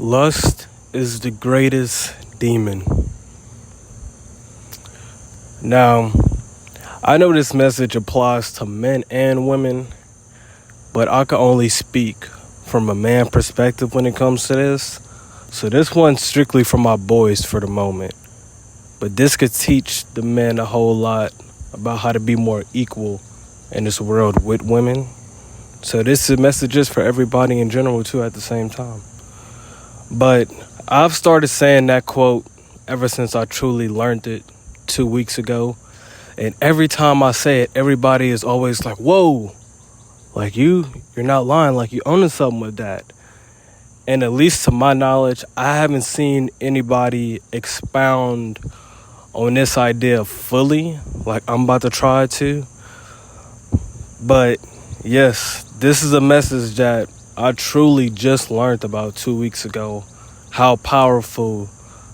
Lust is the greatest demon. Now, I know this message applies to men and women, but I can only speak from a man perspective when it comes to this. So this one's strictly for my boys for the moment. But this could teach the men a whole lot about how to be more equal in this world with women. So this is messages for everybody in general too at the same time. But I've started saying that quote ever since I truly learned it 2 weeks ago. And every time I say it, everybody is always like, whoa, like you're not lying, like you owning something with that. And at least to my knowledge, I haven't seen anybody expound on this idea fully, like I'm about to try to. But yes, this is a message that I truly just learned about 2 weeks ago, how powerful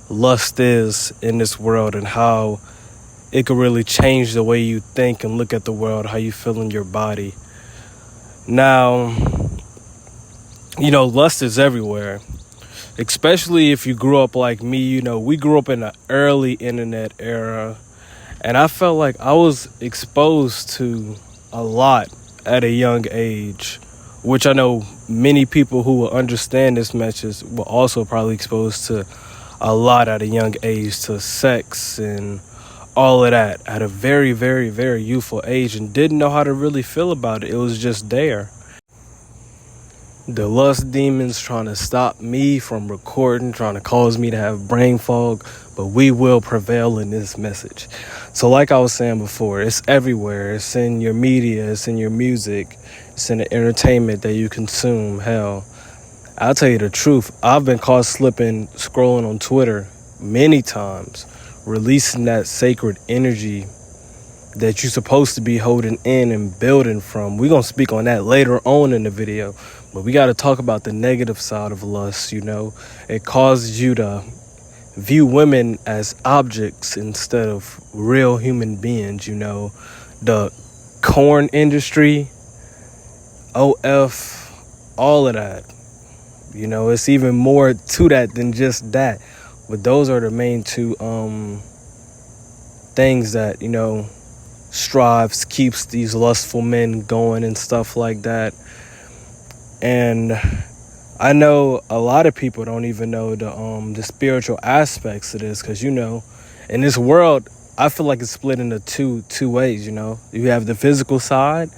lust is in this world and how it could really change the way you think and look at the world, how you feel in your body. Now, lust is everywhere, especially if you grew up like me. We grew up in the early internet era, and I felt like I was exposed to a lot at a young age, which I know many people who will understand this message will also probably exposed to a lot at a young age, to sex and all of that at a very, very, very youthful age, and didn't know how to really feel about it. It was just there. The lust demons trying to stop me from recording, trying to cause me to have brain fog, but we will prevail in this message. So like I was saying before, it's everywhere. It's in your media, it's in your music, it's in the entertainment that you consume. Hell, I'll tell you the truth. I've been caught slipping, scrolling on Twitter many times, releasing that sacred energy that you're supposed to be holding in and building from. We're going to speak on that later on in the video, but we got to talk about the negative side of lust. It causes you to view women as objects instead of real human beings. The corn industry, OF, all of that. It's even more to that than just that. But those are the main two things that, strives, keeps these lustful men going and stuff like that. And I know a lot of people don't even know the spiritual aspects of this, because in this world, I feel like it's split into two ways. You have the physical side,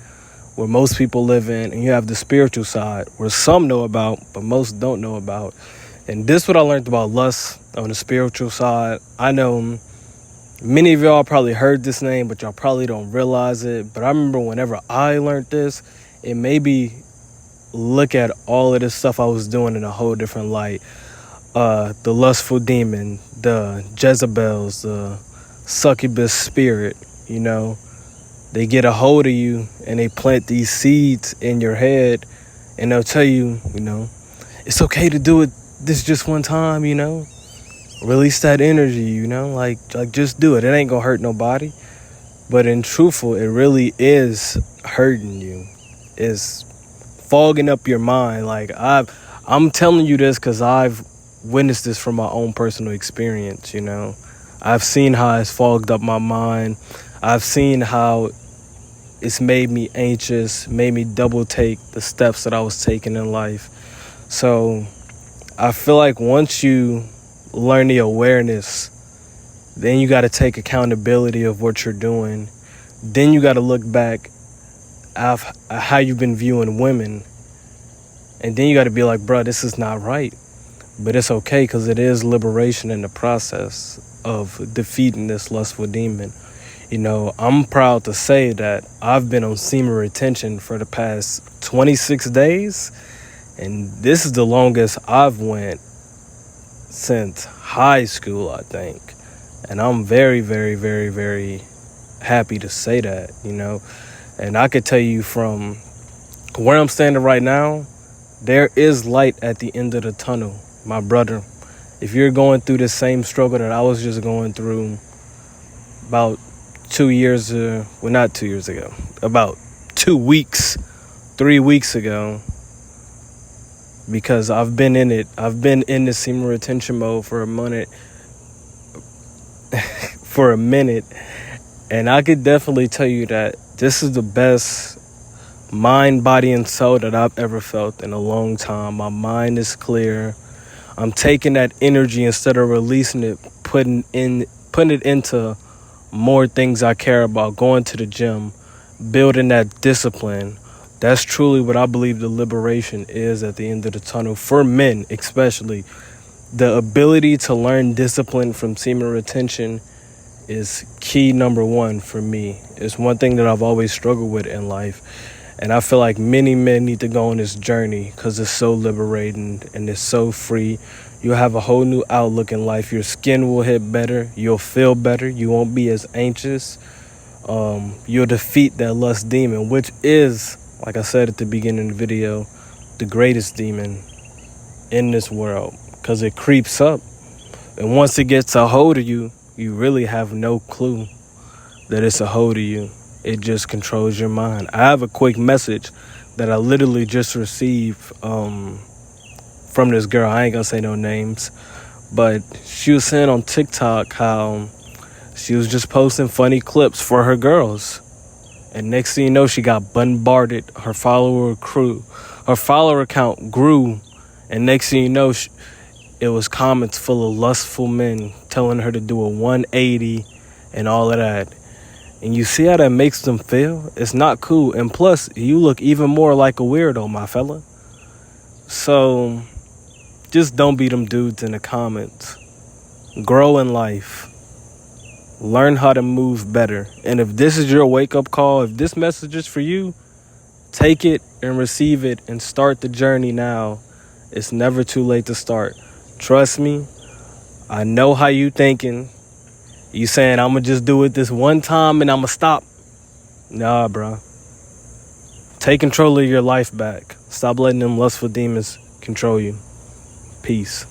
where most people live in, and you have the spiritual side, where some know about but most don't know about. And this is what I learned about lust on the spiritual side. I know many of y'all probably heard this name, but y'all probably don't realize it. But I remember whenever I learned this, it made me look at all of this stuff I was doing in a whole different light. The lustful demon, the Jezebels, the succubus spirit, they get a hold of you and they plant these seeds in your head, and they'll tell you, it's okay to do it this just one time, release that energy, like just do it. It ain't gonna hurt nobody. But in truthful, it really is hurting you. It's fogging up your mind. Like I'm telling you this because I've witnessed this from my own personal experience. I've seen how it's fogged up my mind. I've seen how it's made me anxious, made me double take the steps that I was taking in life. So I feel like once you learn the awareness, then you got to take accountability of what you're doing. Then you got to look back at how you've been viewing women. And then you got to be like, bro, this is not right. But it's okay, because it is liberation in the process of defeating this lustful demon. I'm proud to say that I've been on semen retention for the past 26 days. And this is the longest I've went since high school, I think. And I'm very, very, very, very happy to say that, And I could tell you from where I'm standing right now, there is light at the end of the tunnel, my brother. If you're going through the same struggle that I was just going through about 2 years, not 2 years ago, about 2 weeks, 3 weeks ago, because I've been in it. I've been in the semen retention mode for a minute, and I could definitely tell you that this is the best mind, body, and soul that I've ever felt in a long time. My mind is clear. I'm taking that energy, instead of releasing it, putting it into more things I care about, going to the gym, building that discipline. That's truly what I believe the liberation is at the end of the tunnel, for men especially. The ability to learn discipline from semen retention is key number one for me. It's one thing that I've always struggled with in life. And I feel like many men need to go on this journey because it's so liberating and it's so free. You'll have a whole new outlook in life. Your skin will hit better. You'll feel better. You won't be as anxious. You'll defeat that lust demon, which is, like I said at the beginning of the video, the greatest demon in this world, because it creeps up. And once it gets a hold of you, you really have no clue that it's a hold of you. It just controls your mind. I have a quick message that I literally just received from this girl. I ain't gonna say no names, but she was saying on TikTok how she was just posting funny clips for her girls, and next thing you know, she got bombarded. Her follower count grew, and next thing you know, it was comments full of lustful men telling her to do a 180 and all of that. And you see how that makes them feel? It's not cool. And plus, you look even more like a weirdo, my fella. So, just don't be them dudes in the comments. Grow in life. Learn how to move better. And if this is your wake-up call, if this message is for you, take it and receive it and start the journey now. It's never too late to start. Trust me, I know how you thinking. You saying, I'm going to just do it this one time and I'm going to stop. Nah, bro. Take control of your life back. Stop letting them lustful demons control you. Peace.